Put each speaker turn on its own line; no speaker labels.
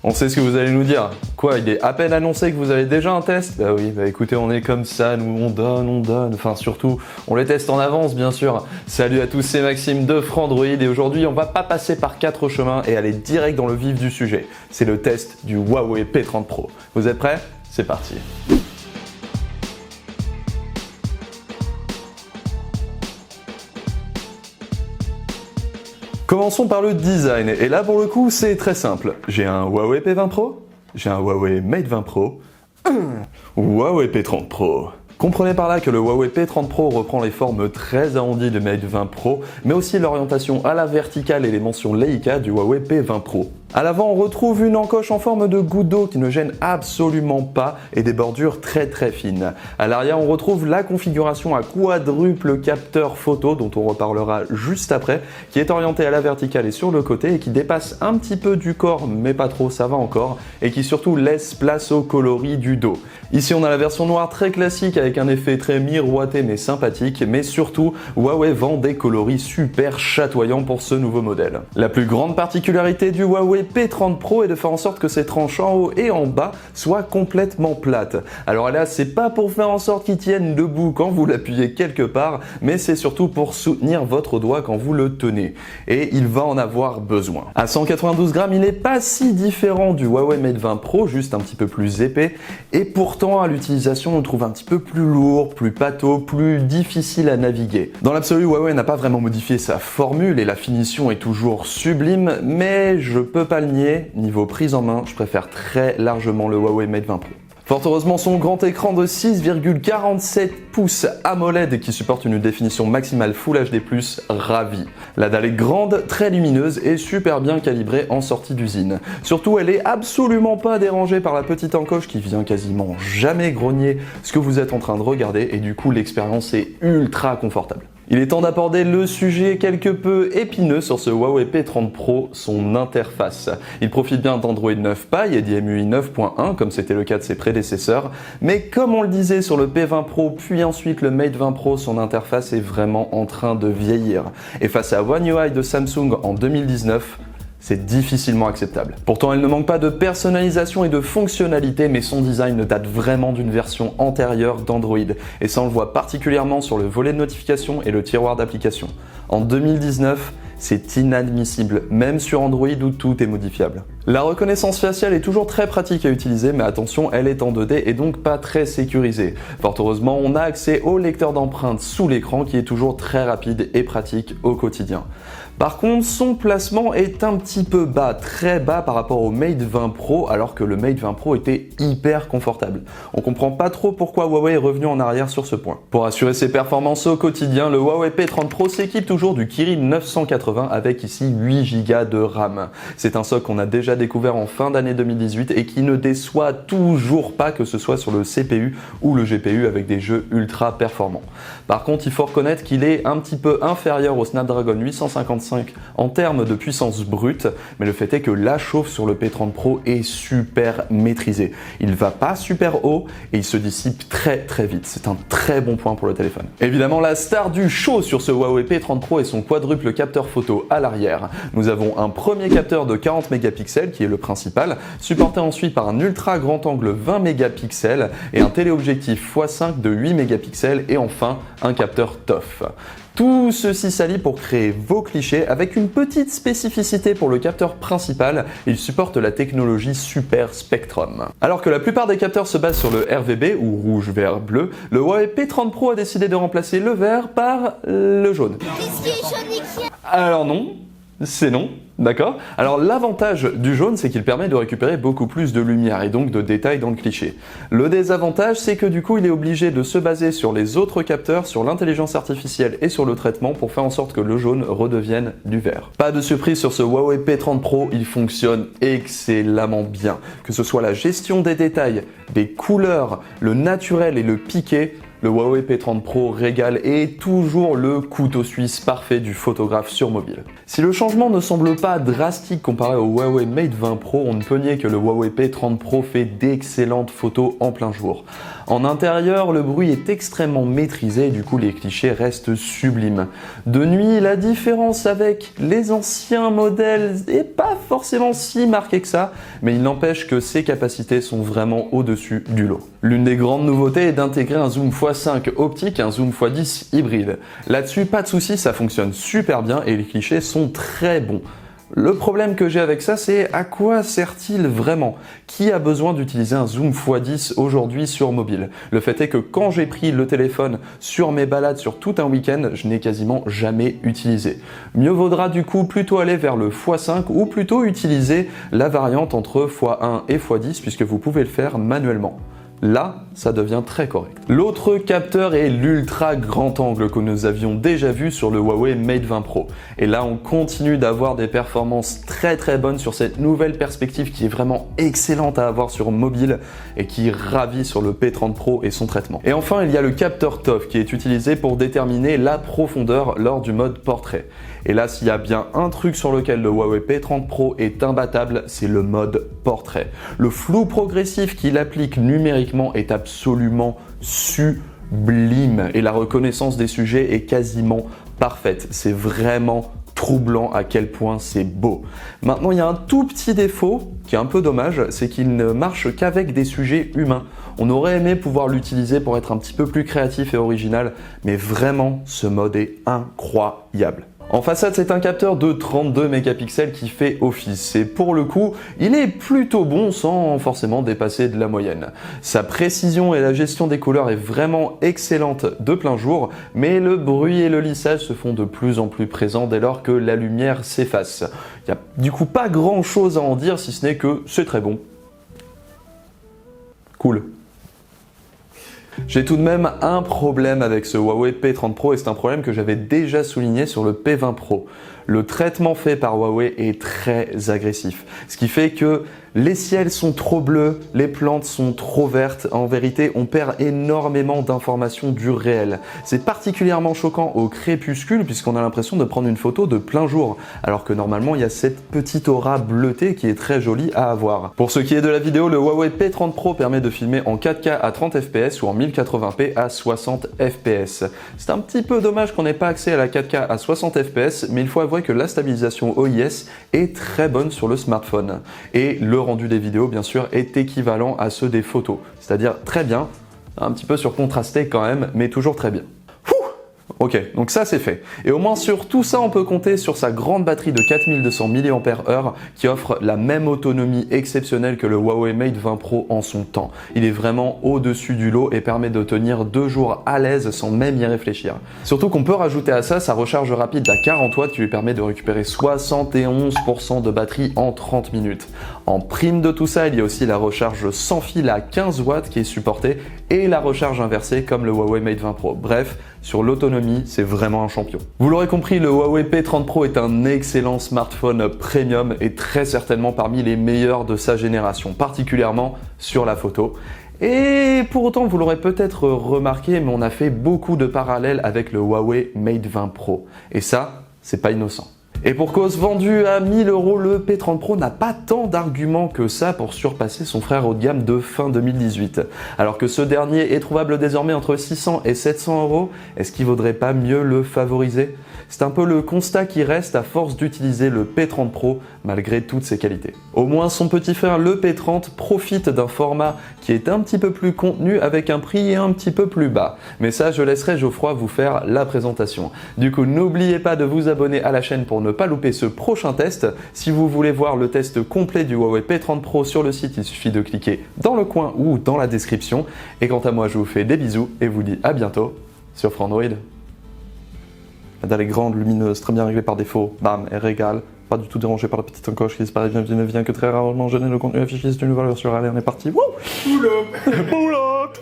On sait ce que vous allez nous dire. Quoi, il est à peine annoncé que vous avez déjà un test? Bah oui, bah écoutez, on est comme ça, nous on donne. Enfin surtout, on les teste en avance bien sûr. Salut à tous, c'est Maxime de Frandroid et aujourd'hui on va pas passer par 4 chemins et aller direct dans le vif du sujet. C'est le test du Huawei P30 Pro. Vous êtes prêts? C'est parti. Commençons par le design, et là pour le coup c'est très simple. J'ai un Huawei P20 Pro, j'ai un Huawei Mate 20 Pro, Huawei P30 Pro. Comprenez par là que le Huawei P30 Pro reprend les formes très arrondies du Mate 20 Pro, mais aussi l'orientation à la verticale et les mentions Leica du Huawei P20 Pro. À l'avant, on retrouve une encoche en forme de goutte d'eau qui ne gêne absolument pas et des bordures très fines. À l'arrière, on retrouve la configuration à quadruple capteur photo dont on reparlera juste après, qui est orientée à la verticale et sur le côté et qui dépasse un petit peu du corps, mais pas trop, ça va encore, et qui surtout laisse place au coloris du dos. Ici, on a la version noire très classique avec un effet très miroité mais sympathique, mais surtout, Huawei vend des coloris super chatoyants pour ce nouveau modèle. La plus grande particularité du Huawei P30 Pro est de faire en sorte que ses tranches en haut et en bas soient complètement plates. Alors là, c'est pas pour faire en sorte qu'il tienne debout quand vous l'appuyez quelque part, mais c'est surtout pour soutenir votre doigt quand vous le tenez. Et il va en avoir besoin. À 192 grammes, il n'est pas si différent du Huawei Mate 20 Pro, juste un petit peu plus épais, et pourtant à l'utilisation, on le trouve un petit peu plus lourd, plus pâteau, plus difficile à naviguer. Dans l'absolu, Huawei n'a pas vraiment modifié sa formule et la finition est toujours sublime, mais je peux pas le nier, niveau prise en main, je préfère très largement le Huawei Mate 20 Pro. Fort heureusement, son grand écran de 6,47 pouces AMOLED qui supporte une définition maximale Full HD+, ravit. La dalle est grande, très lumineuse et super bien calibrée en sortie d'usine. Surtout, elle est absolument pas dérangée par la petite encoche qui vient quasiment jamais grogner ce que vous êtes en train de regarder et du coup l'expérience est ultra confortable. Il est temps d'aborder le sujet quelque peu épineux sur ce Huawei P30 Pro, son interface. Il profite bien d'Android 9 Pie et d'IMUI 9.1 comme c'était le cas de ses prédécesseurs, mais comme on le disait sur le P20 Pro puis ensuite le Mate 20 Pro, son interface est vraiment en train de vieillir. Et face à One UI de Samsung en 2019, c'est difficilement acceptable. Pourtant, elle ne manque pas de personnalisation et de fonctionnalité, mais son design ne date vraiment d'une version antérieure d'Android. Et ça, on le voit particulièrement sur le volet de notification et le tiroir d'applications. En 2019, c'est inadmissible, même sur Android où tout est modifiable. La reconnaissance faciale est toujours très pratique à utiliser, mais attention, elle est en 2D et donc pas très sécurisée. Fort heureusement, on a accès au lecteur d'empreintes sous l'écran qui est toujours très rapide et pratique au quotidien. Par contre, son placement est un petit peu bas, très bas par rapport au Mate 20 Pro, alors que le Mate 20 Pro était hyper confortable. On comprend pas trop pourquoi Huawei est revenu en arrière sur ce point. Pour assurer ses performances au quotidien, le Huawei P30 Pro s'équipe toujours du Kirin 980 avec ici 8 Go de RAM. C'est un socle qu'on a déjà découvert en fin d'année 2018 et qui ne déçoit toujours pas, que ce soit sur le CPU ou le GPU avec des jeux ultra performants. Par contre, il faut reconnaître qu'il est un petit peu inférieur au Snapdragon 855 en termes de puissance brute, mais le fait est que la chauffe sur le P30 Pro est super maîtrisée. Il va pas super haut et il se dissipe très vite. C'est un très bon point pour le téléphone. Évidemment, la star du show sur ce Huawei P30 Pro est son quadruple capteur photo à l'arrière. Nous avons un premier capteur de 40 mégapixels qui est le principal, supporté ensuite par un ultra grand angle 20 mégapixels et un téléobjectif x5 de 8 mégapixels et enfin un capteur TOF. Tout ceci s'allie pour créer vos clichés avec une petite spécificité pour le capteur principal, il supporte la technologie Super Spectrum. Alors que la plupart des capteurs se basent sur le RVB ou rouge, vert, bleu, le Huawei P30 Pro a décidé de remplacer le vert par le jaune. Alors non, c'est non. D'accord? Alors l'avantage du jaune, c'est qu'il permet de récupérer beaucoup plus de lumière et donc de détails dans le cliché. Le désavantage, c'est que du coup, il est obligé de se baser sur les autres capteurs, sur l'intelligence artificielle et sur le traitement pour faire en sorte que le jaune redevienne du vert. Pas de surprise sur ce Huawei P30 Pro, il fonctionne excellemment bien. Que ce soit la gestion des détails, des couleurs, le naturel et le piqué, le Huawei P30 Pro régale et est toujours le couteau suisse parfait du photographe sur mobile. Si le changement ne semble pas drastique comparé au Huawei Mate 20 Pro, on ne peut nier que le Huawei P30 Pro fait d'excellentes photos en plein jour. En intérieur, le bruit est extrêmement maîtrisé et du coup les clichés restent sublimes. De nuit, la différence avec les anciens modèles n'est pas forcément si marquée que ça, mais il n'empêche que ses capacités sont vraiment au-dessus du lot. L'une des grandes nouveautés est d'intégrer un zoom x5 optique et un zoom x10 hybride. Là-dessus, pas de souci, ça fonctionne super bien et les clichés sont très bons. Le problème que j'ai avec ça, c'est à quoi sert-il vraiment? Qui a besoin d'utiliser un zoom x10 aujourd'hui sur mobile? Le fait est que quand j'ai pris le téléphone sur mes balades sur tout un week-end, je n'ai quasiment jamais utilisé. Mieux vaudra du coup plutôt aller vers le x5 ou plutôt utiliser la variante entre x1 et x10 puisque vous pouvez le faire manuellement. Là, ça devient très correct. L'autre capteur est l'ultra grand angle que nous avions déjà vu sur le Huawei Mate 20 Pro. Et là, on continue d'avoir des performances très bonnes sur cette nouvelle perspective qui est vraiment excellente à avoir sur mobile et qui ravit sur le P30 Pro et son traitement. Et enfin, il y a le capteur TOF qui est utilisé pour déterminer la profondeur lors du mode portrait. Et là, s'il y a bien un truc sur lequel le Huawei P30 Pro est imbattable, c'est le mode portrait. Le flou progressif qu'il applique numériquement est absolument sublime et la reconnaissance des sujets est quasiment parfaite. C'est vraiment troublant à quel point c'est beau. Maintenant, il y a un tout petit défaut qui est un peu dommage, c'est qu'il ne marche qu'avec des sujets humains. On aurait aimé pouvoir l'utiliser pour être un petit peu plus créatif et original, mais vraiment, ce mode est incroyable. En façade, c'est un capteur de 32 mégapixels qui fait office et pour le coup, il est plutôt bon sans forcément dépasser de la moyenne. Sa précision et la gestion des couleurs est vraiment excellente de plein jour, mais le bruit et le lissage se font de plus en plus présents dès lors que la lumière s'efface. Il n'y a du coup pas grand chose à en dire si ce n'est que c'est très bon. Cool. J'ai tout de même un problème avec ce Huawei P30 Pro et c'est un problème que j'avais déjà souligné sur le P20 Pro. Le traitement fait par Huawei est très agressif, ce qui fait que les ciels sont trop bleus, les plantes sont trop vertes. En vérité, on perd énormément d'informations du réel. C'est particulièrement choquant au crépuscule puisqu'on a l'impression de prendre une photo de plein jour, alors que normalement il y a cette petite aura bleutée qui est très jolie à avoir. Pour ce qui est de la vidéo, le Huawei P30 Pro permet de filmer en 4K à 30 fps ou en 1080p à 60 fps. C'est un petit peu dommage qu'on n'ait pas accès à la 4K à 60 fps, mais il faut avouer que la stabilisation OIS est très bonne sur le smartphone. Et le rendu des vidéos, bien sûr, est équivalent à ceux des photos. C'est-à-dire très bien, un petit peu surcontrasté quand même, mais toujours très bien. Ok, donc ça c'est fait. Et au moins sur tout ça, on peut compter sur sa grande batterie de 4200 mAh qui offre la même autonomie exceptionnelle que le Huawei Mate 20 Pro en son temps. Il est vraiment au-dessus du lot et permet de tenir 2 jours à l'aise sans même y réfléchir. Surtout qu'on peut rajouter à ça sa recharge rapide à 40 watts qui lui permet de récupérer 71% de batterie en 30 minutes. En prime de tout ça, il y a aussi la recharge sans fil à 15 watts qui est supportée et la recharge inversée comme le Huawei Mate 20 Pro. Bref, sur l'autonomie, c'est vraiment un champion. Vous l'aurez compris, le Huawei P30 Pro est un excellent smartphone premium et très certainement parmi les meilleurs de sa génération, particulièrement sur la photo. Et pour autant, vous l'aurez peut-être remarqué, mais on a fait beaucoup de parallèles avec le Huawei Mate 20 Pro. Et ça, c'est pas innocent. Et pour cause, vendu à 1000 €, le P30 Pro n'a pas tant d'arguments que ça pour surpasser son frère haut de gamme de fin 2018. Alors que ce dernier est trouvable désormais entre 600 et 700 €, est-ce qu'il vaudrait pas mieux le favoriser? C'est un peu le constat qui reste à force d'utiliser le P30 Pro malgré toutes ses qualités. Au moins son petit frère le P30 profite d'un format qui est un petit peu plus contenu avec un prix un petit peu plus bas. Mais ça, je laisserai Geoffroy vous faire la présentation. Du coup, n'oubliez pas de vous abonner à la chaîne pour ne pas louper ce prochain test. Si vous voulez voir le test complet du Huawei P30 Pro sur le site, il suffit de cliquer dans le coin ou dans la description. Et quant à moi, je vous fais des bisous et vous dis à bientôt sur Frandroid. La dalle est grande, lumineuse, très bien réglée par défaut. Bam, elle régale. Pas du tout dérangée par la petite encoche qui disparaît, ne vient que très rarement gêner le contenu affiché. C'est une valeur sur. Allez, on est parti. Wouh! Pull up! Pull up!